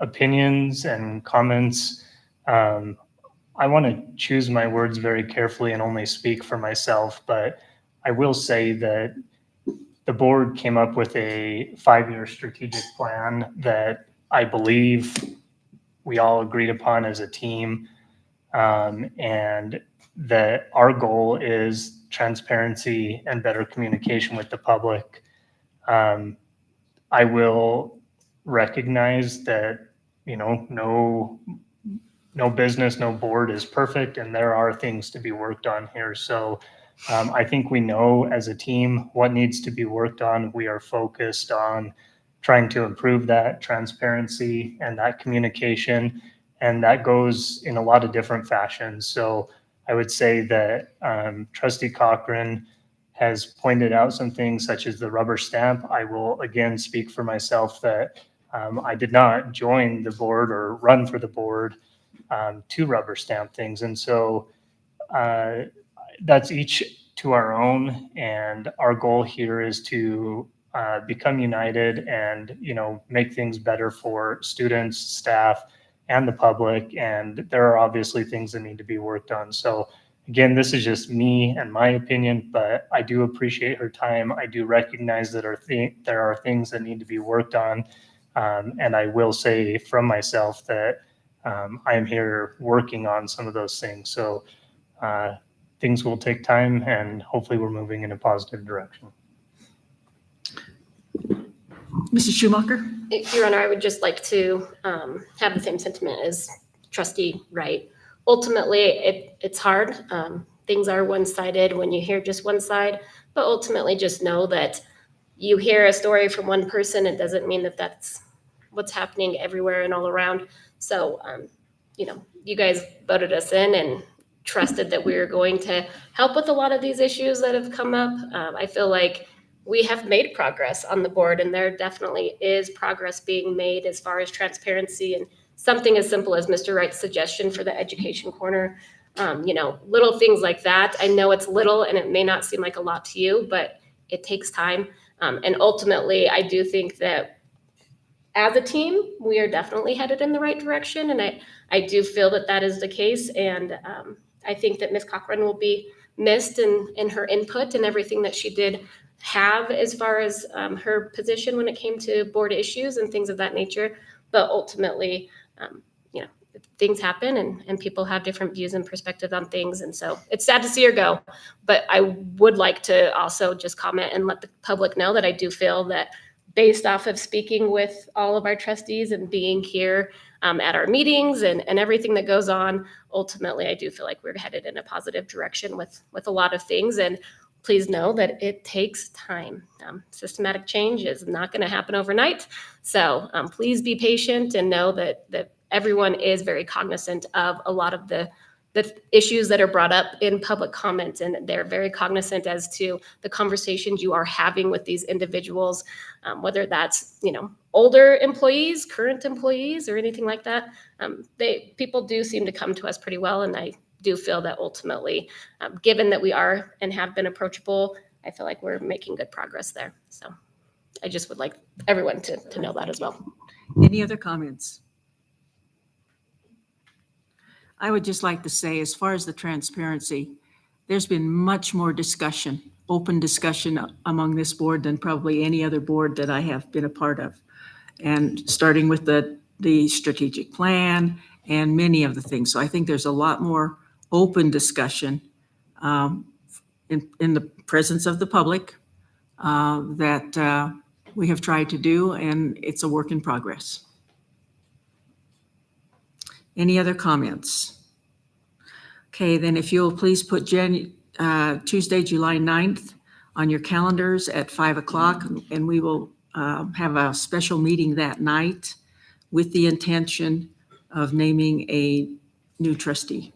opinions and comments, I want to choose my words very carefully and only speak for myself, but I will say that the board came up with a 5-year strategic plan that I believe we all agreed upon as a team, and that our goal is transparency and better communication with the public. I will recognize that, no business, no board is perfect, and there are things to be worked on here. So I think we know as a team what needs to be worked on. We are focused on trying to improve that transparency and that communication, and that goes in a lot of different fashions. So I would say that Trustee Cochran has pointed out some things such as the rubber stamp. I will again speak for myself that I did not join the board or run for the board to rubber stamp things. And so that's each to our own. And our goal here is to become united and, make things better for students, staff, and the public. And there are obviously things that need to be worked on. So again, this is just me and my opinion, but I do appreciate her time. I do recognize that there are things that need to be worked on. And I will say from myself that I am here working on some of those things. So things will take time, and hopefully we're moving in a positive direction. Mrs. Schumacher? Your Honor, I would just like to have the same sentiment as Trustee Wright. Ultimately, it's hard. Things are one-sided when you hear just one side, but ultimately just know that you hear a story from one person, it doesn't mean that that's what's happening everywhere and all around. So, you guys voted us in and trusted that we were going to help with a lot of these issues that have come up. I feel like we have made progress on the board, and there definitely is progress being made as far as transparency and something as simple as Mr. Wright's suggestion for the education corner. Little things like that. I know it's little and it may not seem like a lot to you, but it takes time. And ultimately, I do think that as a team, we are definitely headed in the right direction. And I do feel that that is the case. And I think that Ms. Cochran will be missed in her input and everything that she did have as far as her position when it came to board issues and things of that nature. But ultimately, things happen and people have different views and perspectives on things. And so it's sad to see her go. But I would like to also just comment and let the public know that I do feel that based off of speaking with all of our trustees and being here at our meetings and everything that goes on, ultimately, I do feel like we're headed in a positive direction with a lot of things. And please know that it takes time. Systematic change is not going to happen overnight. So please be patient and know that everyone is very cognizant of a lot of the issues that are brought up in public comment, and they're very cognizant as to the conversations you are having with these individuals, whether that's older employees, current employees, or anything like that. People do seem to come to us pretty well, and I do feel that ultimately, given that we are and have been approachable, I feel like we're making good progress there. So I just would like everyone to know that as well. Any other comments? I would just like to say, as far as the transparency, there's been much more discussion, open discussion among this board than probably any other board that I have been a part of. And starting with the strategic plan and many of the things. So I think there's a lot more open discussion in the presence of the public that we have tried to do, and it's a work in progress. Any other comments? Okay, then if you'll please put Tuesday, July 9th on your calendars at 5 o'clock, and we will have a special meeting that night with the intention of naming a new trustee.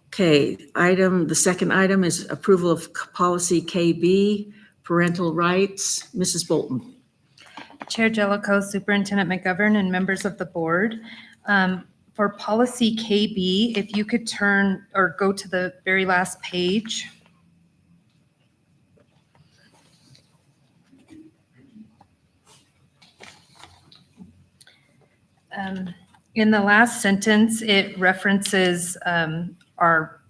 Okay, the second item is approval of policy KB, parental rights. Mrs. Bolton. Chair Jellicoe, Superintendent McGovern, and members of the board. For policy KB, if you could turn or go to the very last page. In the last sentence, it references our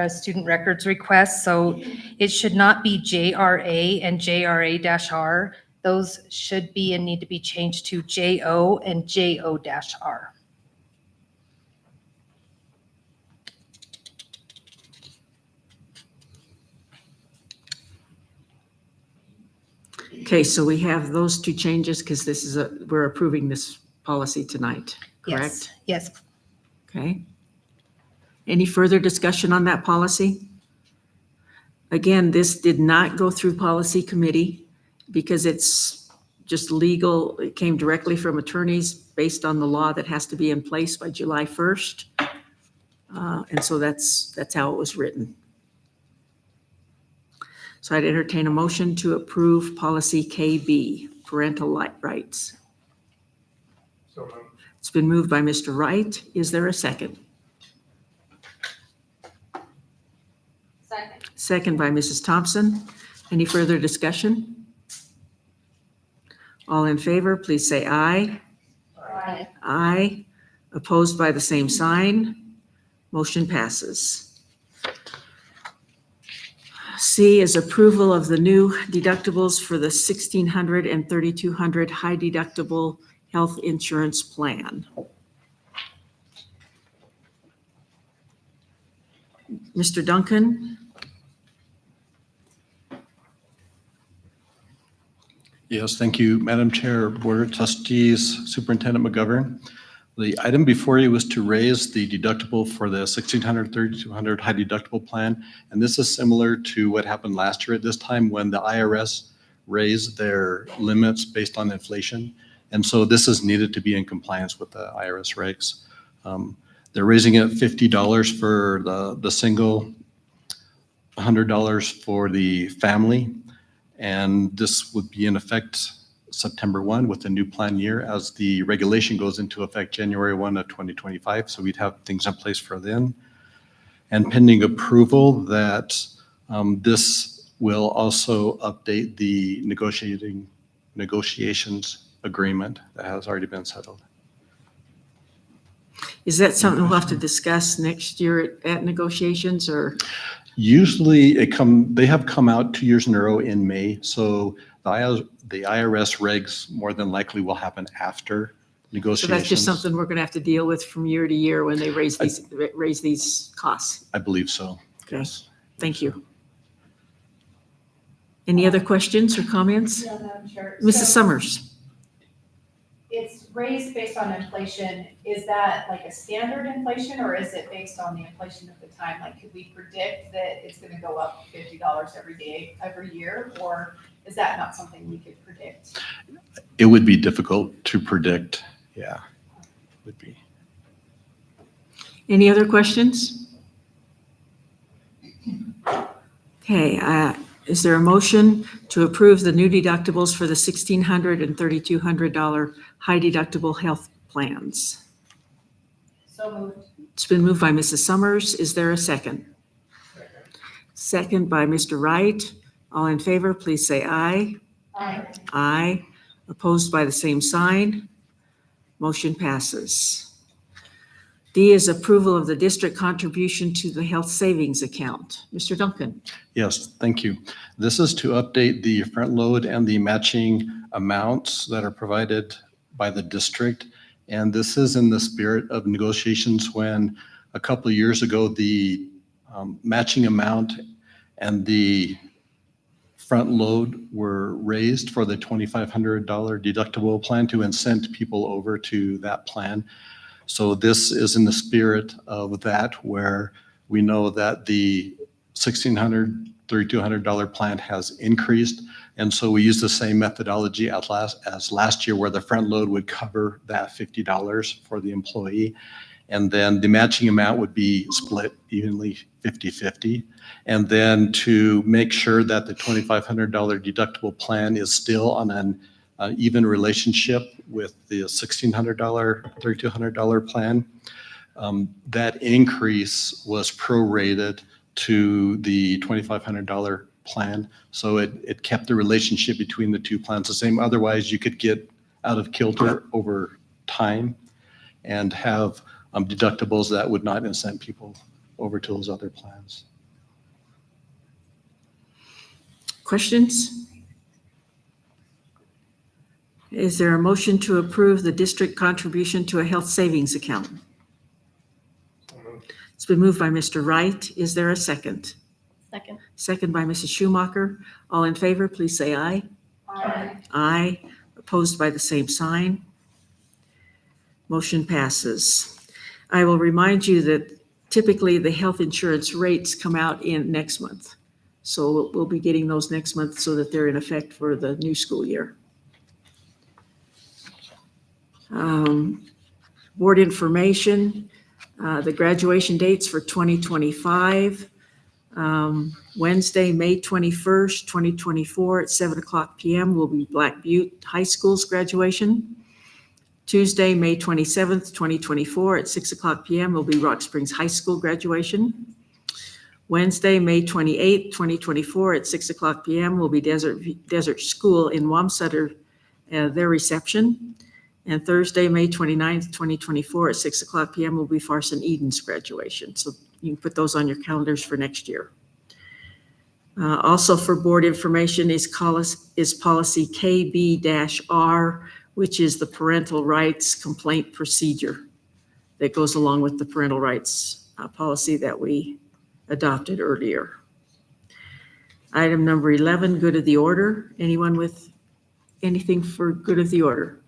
student records request. So it should not be JRA and JRA-R. Those should be and need to be changed to JO and JO-R. Okay, so we have those two changes because we're approving this policy tonight, correct? Yes. Okay. Any further discussion on that policy? Again, this did not go through policy committee because it's just legal. It came directly from attorneys based on the law that has to be in place by July 1st. And so that's how it was written. So I'd entertain a motion to approve policy KB, parental rights. So moved. It's been moved by Mr. Wright. Is there a second? Second. Second by Mrs. Thompson. Any further discussion? All in favor, please say aye. Aye. Aye. Opposed by the same sign. Motion passes. C is approval of the new deductibles for the 1,600 and 3,200 high deductible health insurance plan. Mr. Duncan? Yes, thank you, Madam Chair, Board of Trustees, Superintendent McGovern. The item before you was to raise the deductible for the 1,600, 3,200 high deductible plan. And this is similar to what happened last year at this time when the IRS raised their limits based on inflation. And so this is needed to be in compliance with the IRS regs. They're raising it $50 for the single, $100 for the family. And this would be in effect September 1 with the new plan year as the regulation goes into effect January 1 of 2025. So we'd have things in place for then. And pending approval that this will also update the negotiations agreement that has already been settled. Is that something we'll have to discuss next year at negotiations, or? Usually they have come out 2 years in a row in May. So the IRS regs more than likely will happen after So negotiations. that's just something we're going to have to deal with from year to year when they raise these costs. I believe so. Okay, thank you. Any other questions or comments? Yeah, Madam Chair. Mrs. So Summers? it's raised based on inflation. Is that like a standard inflation or is it based on the inflation of the time? Like, could we predict that it's going to go up $50 every year? Or is that not something we could predict? It would be difficult to predict. Yeah, would be. Any other questions? Okay, is there a motion to approve the new deductibles for the $1,600 and $3,200 high deductible health plans? So moved. It's been moved by Mrs. Summers. Is there a second? Second by Mr. Wright. All in favor, please say aye. Aye. Aye. Opposed by the same sign. Motion passes. D is approval of the district contribution to the health savings account. Mr. Duncan? Yes, thank you. This is to update the front load and the matching amounts that are provided by the district. And this is in the spirit of negotiations when a couple of years ago, the matching amount and the front load were raised for the $2,500 deductible plan to incent people over to that plan. So this is in the spirit of that, where we know that the $1,600, $3,200 plan has increased. And so we use the same methodology as last year, where the front load would cover that $50 for the employee. And then the matching amount would be split evenly 50-50. And then to make sure that the $2,500 deductible plan is still on an even relationship with the $1,600, $3,200 plan, that increase was prorated to the $2,500 plan. So it kept the relationship between the two plans the same. Otherwise, you could get out of kilter over time and have deductibles that would not incent people over to those other plans. Questions? Is there a motion to approve the district contribution to a health savings account? It's been moved by Mr. Wright. Is there a second? Second. Second by Mrs. Schumacher. All in favor, please say aye. Aye. Aye. Opposed by the same sign. Motion passes. I will remind you that typically the health insurance rates come out in next month. So we'll be getting those next month so that they're in effect for the new school year. Board information, the graduation dates for 2025. Wednesday, May 21st, 2024 at 7:00 p.m. will be Black Butte High School's graduation. Tuesday, May 27th, 2024 at 6:00 p.m. will be Rock Springs High School graduation. Wednesday, May 28th, 2024 at 6:00 p.m. will be Desert School in Wamsutter, their reception. And Thursday, May 29th, 2024 at 6:00 p.m. will be Farson Eden's graduation. So you can put those on your calendars for next year. Also for board information is policy KB-R, which is the parental rights complaint procedure that goes along with the parental rights policy that we adopted earlier. Item number 11, good of the order. Anyone with anything for good of the order?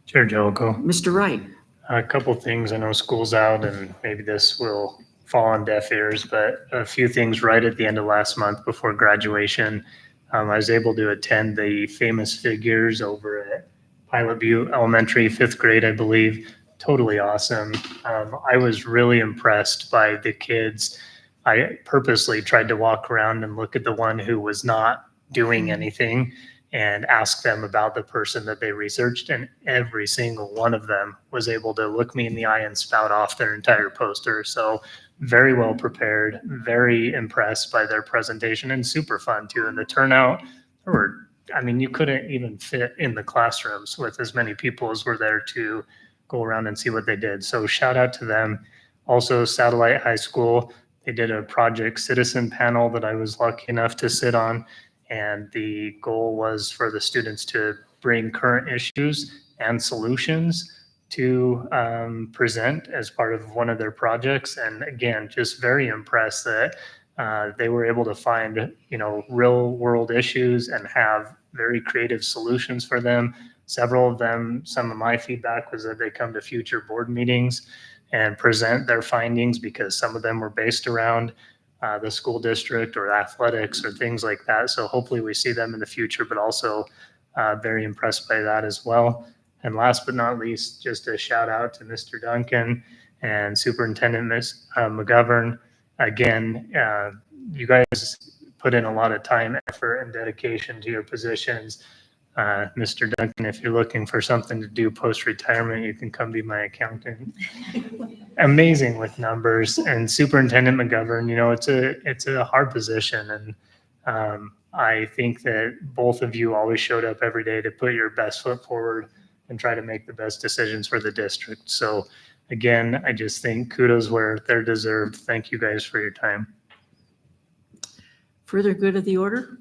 Chair Jellicoe. Mr. Wright? A couple things. I know school's out and maybe this will fall on deaf ears, but a few things right at the end of last month before graduation. I was able to attend the Famous Figures over at Pilot Butte Elementary, 5th grade, I believe. Totally awesome. I was really impressed by the kids. I purposely tried to walk around and look at the one who was not doing anything and ask them about the person that they researched. And every single one of them was able to look me in the eye and spout off their entire poster. So very well prepared, very impressed by their presentation, and super fun too. And the turnout, you couldn't even fit in the classrooms with as many people as were there to go around and see what they did. So shout out to them. Also, Satellite High School, they did a Project Citizen panel that I was lucky enough to sit on. And the goal was for the students to bring current issues and solutions to present as part of one of their projects. And again, just very impressed that they were able to find, real world issues and have very creative solutions for them. Several of them, some of my feedback was that they come to future board meetings and present their findings, because some of them were based around the school district or athletics or things like that. So hopefully we see them in the future, but also very impressed by that as well. And last but not least, just a shout out to Mr. Duncan and Superintendent Ms. McGovern. Again, you guys put in a lot of time, effort, and dedication to your positions. Mr. Duncan, if you're looking for something to do post-retirement, you can come be my accountant. Amazing with numbers. And Superintendent McGovern, it's a hard position. And I think that both of you always showed up every day to put your best foot forward and try to make the best decisions for the district. So again, I just think kudos where they're deserved. Thank you guys for your time. Further good of the order?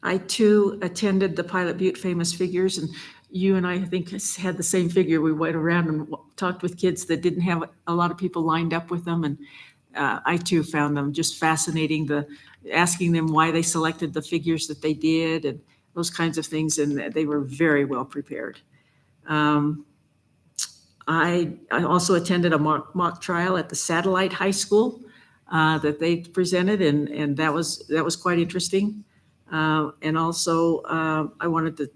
I too attended the Pilot Butte Famous Figures, and you and I think had the same figure. We went around and talked with kids that didn't have a lot of people lined up with them, and I too found them just fascinating, asking them why they selected the figures that they did and those kinds of things, and they were very well prepared. I also attended a mock trial at the Satellite High School that they presented, and that was quite interesting. And also, I wanted to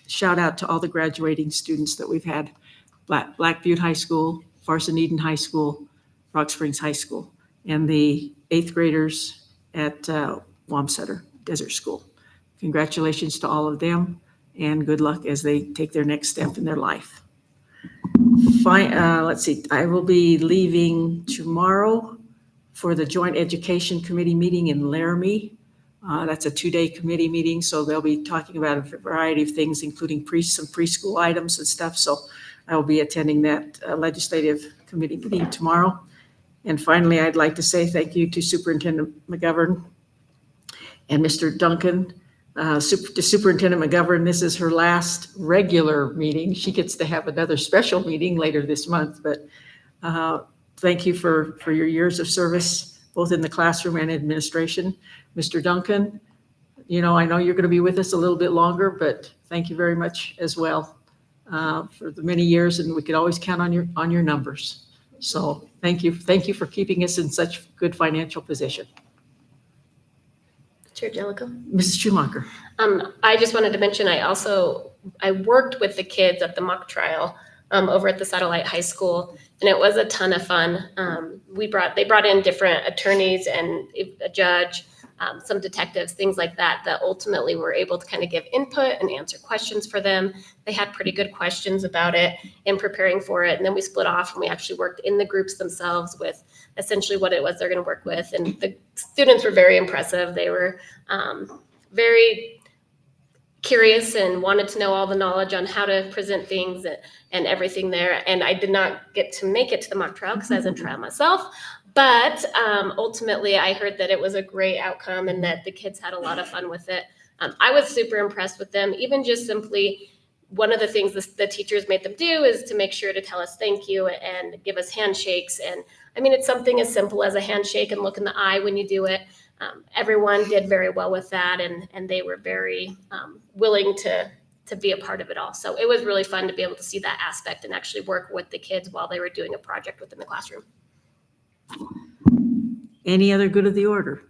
shout out to all the graduating students that we've had: Black Butte High School, Farson Eden High School, Rock Springs High School, and the 8th graders at Wamsutter Desert School. Congratulations to all of them, and good luck as they take their next step in their life. Let's see, I will be leaving tomorrow for the Joint Education Committee meeting in Laramie. That's a 2-day committee meeting, so they'll be talking about a variety of things, including some preschool items and stuff. So I will be attending that legislative committee meeting tomorrow. And finally, I'd like to say thank you to Superintendent McGovern and Mr. Duncan. To Superintendent McGovern, this is her last regular meeting. She gets to have another special meeting later this month, but thank you for your years of service, both in the classroom and administration. Mr. Duncan, I know you're going to be with us a little bit longer, but thank you very much as well for the many years, and we could always count on your numbers. So thank you for keeping us in such good financial position. Chair Jellicoe. Mrs. Schumacher. I just wanted to mention, I worked with the kids at the mock trial over at the Satellite High School, and it was a ton of fun. They brought in different attorneys and a judge, some detectives, things like that ultimately were able to kind of give input and answer questions for them. They had pretty good questions about it in preparing for it. And then we split off and we actually worked in the groups themselves with essentially what it was they're going to work with. And the students were very impressive. They were very curious and wanted to know all the knowledge on how to present things and everything there. And I did not get to make it to the mock trial because I was in trial myself. But ultimately, I heard that it was a great outcome and that the kids had a lot of fun with it. I was super impressed with them, even just simply one of the things the teachers made them do is to make sure to tell us thank you and give us handshakes. And I mean, it's something as simple as a handshake and look in the eye when you do it. Everyone did very well with that, and they were very willing to be a part of it all. So it was really fun to be able to see that aspect and actually work with the kids while they were doing a project within the classroom. Any other good of the order?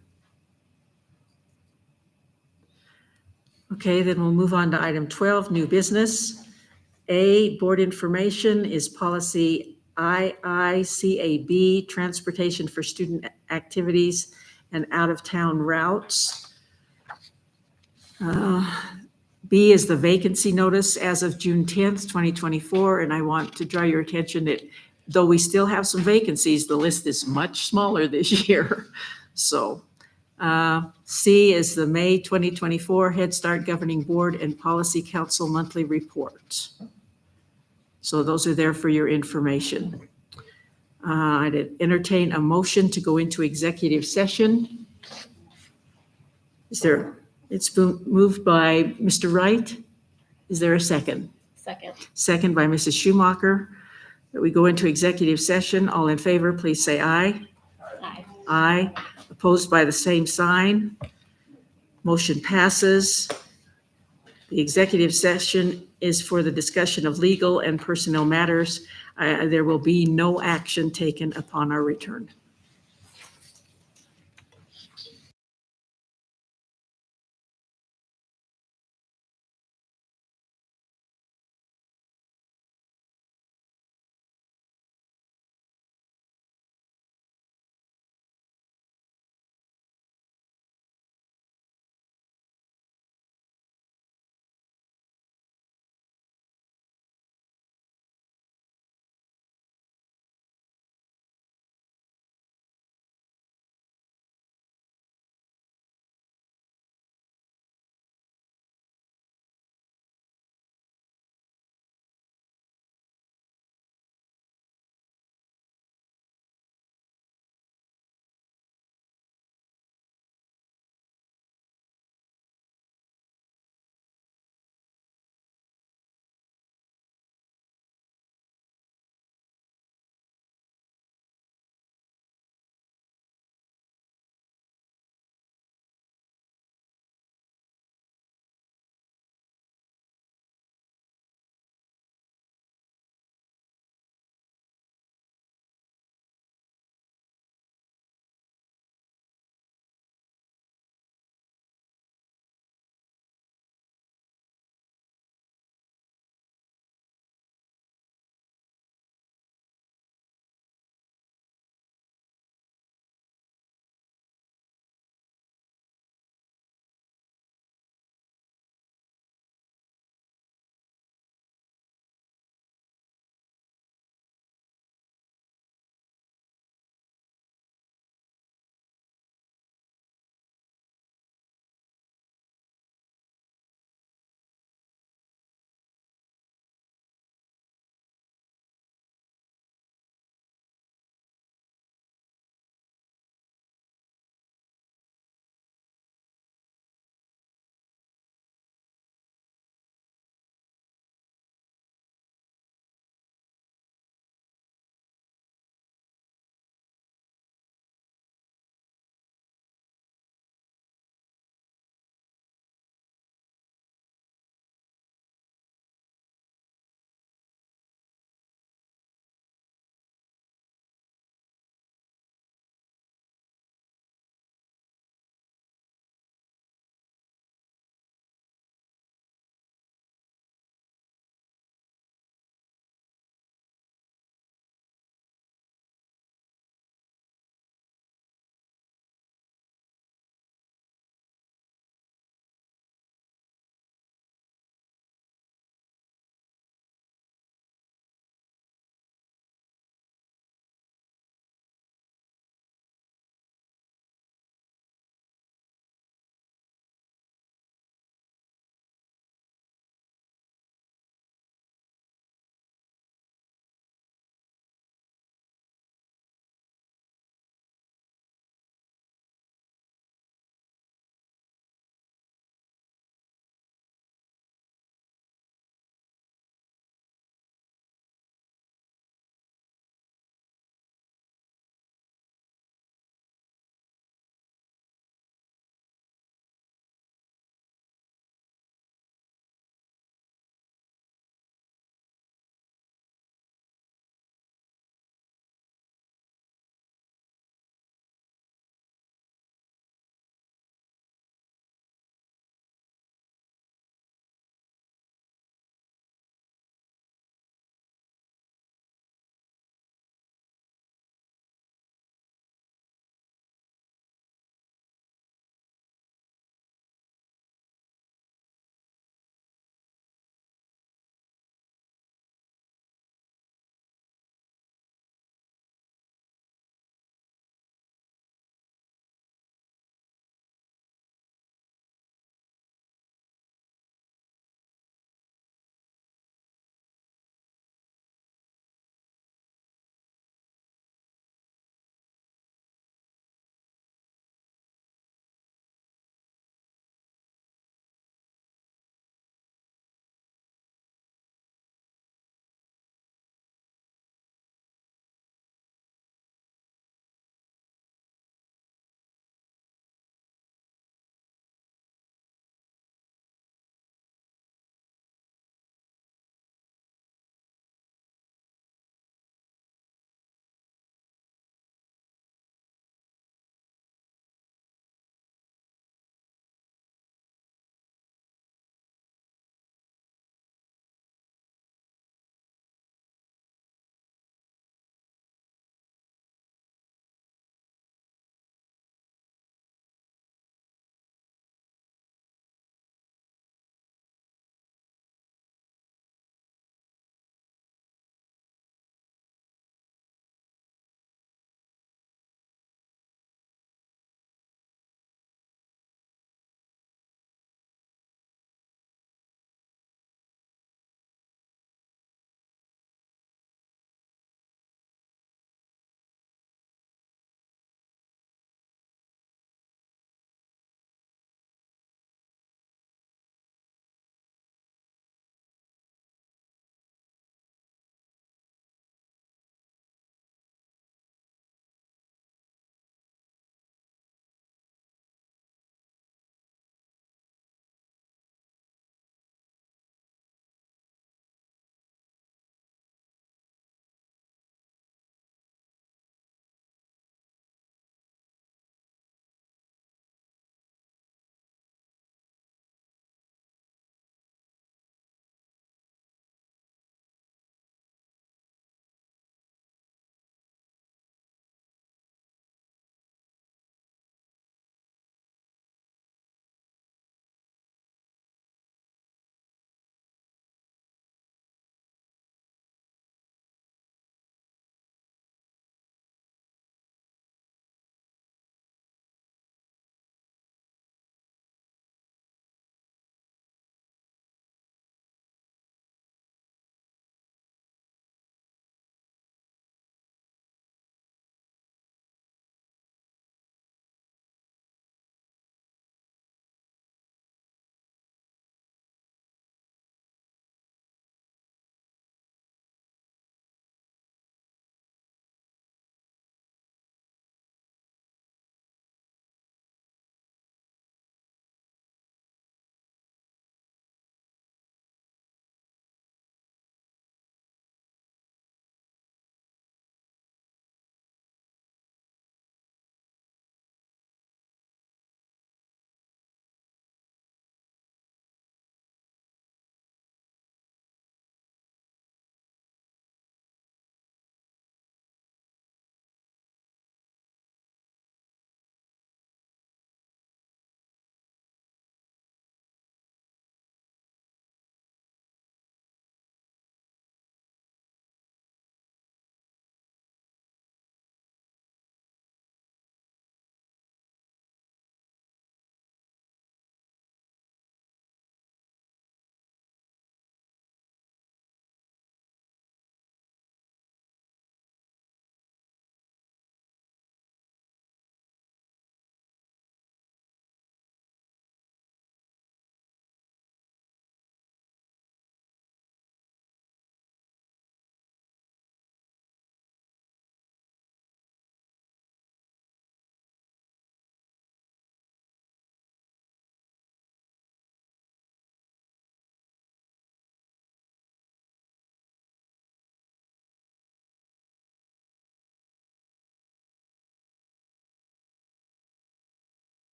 Okay, then we'll move on to item 12, new business. A, board information is policy IICAB, transportation for student activities and out-of-town routes. B is the vacancy notice as of June 10th, 2024, and I want to draw your attention that though we still have some vacancies, the list is much smaller this year. So C is the May 2024 Head Start Governing Board and Policy Council monthly report. So those are there for your information. I'd entertain a motion to go into executive session. It's been moved by Mr. Wright. Is there a second? Second. Second by Mrs. Schumacher. That we go into executive session. All in favor, please say aye. Aye. Aye. Opposed by the same sign. Motion passes. The executive session is for the discussion of legal and personnel matters. There will be no action taken upon our return.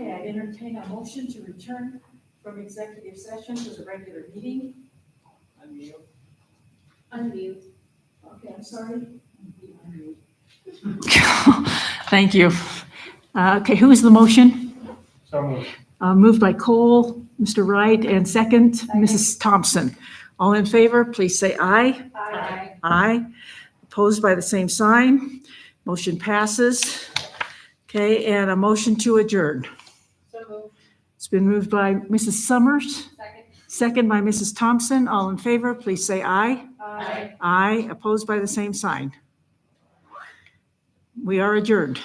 Okay, I entertain a motion to return from executive session to the regular meeting. Unmute. Okay, I'm sorry. Thank you. Okay, who is the motion? So moved. Moved by Cole, Mr. Wright, and second, Mrs. Thompson. All in favor, please say aye. Aye. Aye. Opposed by the same sign. Motion passes. Okay, and a motion to adjourn. So moved. It's been moved by Mrs. Summers, Second. second by Mrs. Thompson. All in favor, please say aye. Aye. Aye. Opposed by the same sign. We are adjourned.